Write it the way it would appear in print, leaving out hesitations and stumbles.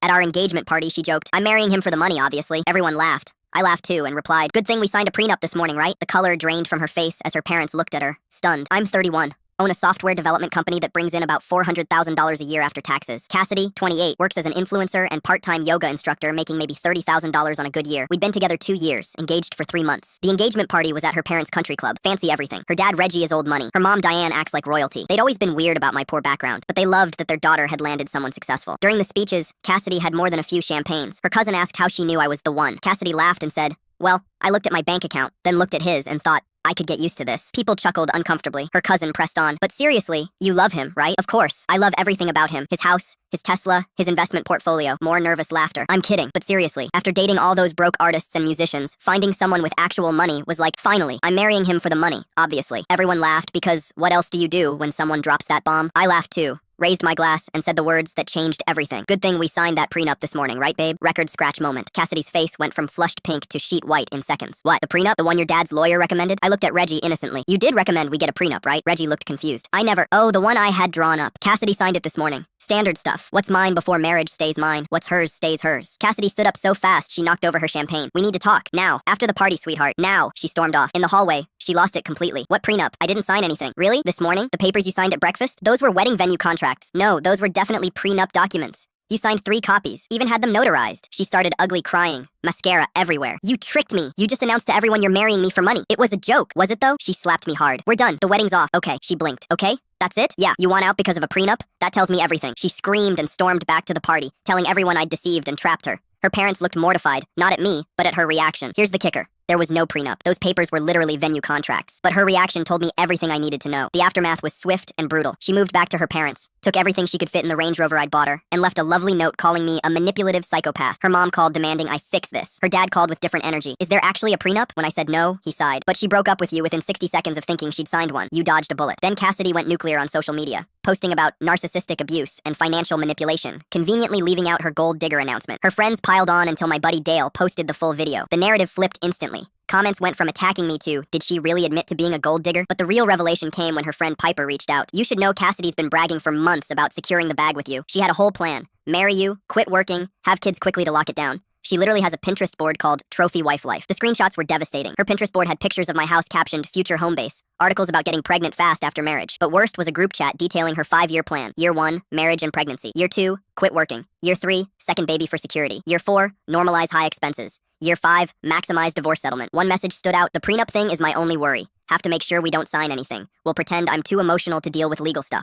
At our engagement party, she joked, "I'm marrying him for the money, obviously." Everyone laughed. I laughed too and replied, "Good thing we signed a prenup this morning, right?" The color drained from her face as her parents looked at her, stunned. "I'm 31. Own a software development company that brings in about $400,000 a year after taxes. Cassidy, 28, works as an influencer and part-time yoga instructor, making maybe $30,000 on a good year. We'd been together 2 years, engaged for 3 months. The engagement party was at her parents' country club. Fancy everything. Her dad, Reggie, is old money. Her mom, Diane, acts like royalty. They'd always been weird about my poor background, but they loved that their daughter had landed someone successful. During the speeches, Cassidy had more than a few champagnes. Her cousin asked how she knew I was the one. Cassidy laughed and said, "Well, I looked at my bank account, then looked at his and thought, I could get used to this." People chuckled uncomfortably. Her cousin pressed on, "But seriously, you love him, right?" "Of course. I love everything about him. His house, his Tesla, his investment portfolio." More nervous laughter. "I'm kidding, but seriously, after dating all those broke artists and musicians, finding someone with actual money was like, finally, I'm marrying him for the money, obviously." Everyone laughed because what else do you do when someone drops that bomb? I laughed too, raised my glass, and said the words that changed everything. "Good thing we signed that prenup this morning, right, babe?" Record scratch moment. Cassidy's face went from flushed pink to sheet white in seconds. "What, the prenup? The one your dad's lawyer recommended?" I looked at Reggie innocently. "You did recommend we get a prenup, right?" Reggie looked confused. "I never— Oh, the one I had drawn up. Cassidy signed it this morning. Standard stuff. What's mine before marriage stays mine. What's hers stays hers." Cassidy stood up so fast she knocked over her champagne. "We need to talk. Now. After the party, sweetheart. Now." She stormed off. In the hallway, she lost it completely. "What prenup? I didn't sign anything." "Really? This morning? The papers you signed at breakfast? Those were wedding venue contracts." "No, those were definitely prenup documents. You signed 3 copies. Even had them notarized." She started ugly crying. Mascara everywhere. "You tricked me. You just announced to everyone you're marrying me for money. It was a joke." "Was it though?" She slapped me hard. "We're done. The wedding's off." "Okay." She blinked. "Okay? That's it?" "Yeah. You want out because of a prenup? That tells me everything." She screamed and stormed back to the party, telling everyone I'd deceived and trapped her. Her parents looked mortified, not at me, but at her reaction. Here's the kicker. There was no prenup. Those papers were literally venue contracts. But her reaction told me everything I needed to know. The aftermath was swift and brutal. She moved back to her parents, took everything she could fit in the Range Rover I'd bought her, and left a lovely note calling me a manipulative psychopath. Her mom called demanding I fix this. Her dad called with different energy. "Is there actually a prenup?" When I said no, he sighed. "But she broke up with you within 60 seconds of thinking she'd signed one. You dodged a bullet." Then Cassidy went nuclear on social media, posting about narcissistic abuse and financial manipulation, conveniently leaving out her gold digger announcement. Her friends piled on until my buddy Dale posted the full video. The narrative flipped instantly. Comments went from attacking me to, did she really admit to being a gold digger? But the real revelation came when her friend Piper reached out. "You should know Cassidy's been bragging for months about securing the bag with you. She had a whole plan. Marry you, quit working, have kids quickly to lock it down. She literally has a Pinterest board called Trophy Wife Life." The screenshots were devastating. Her Pinterest board had pictures of my house captioned Future Home Base, articles about getting pregnant fast after marriage. But worst was a group chat detailing her 5-year plan. Year 1, marriage and pregnancy. Year 2, quit working. Year 3, second baby for security. Year 4, normalize high expenses. Year 5, maximize divorce settlement. One message stood out: "The prenup thing is my only worry. Have to make sure we don't sign anything. We'll pretend I'm too emotional to deal with legal stuff."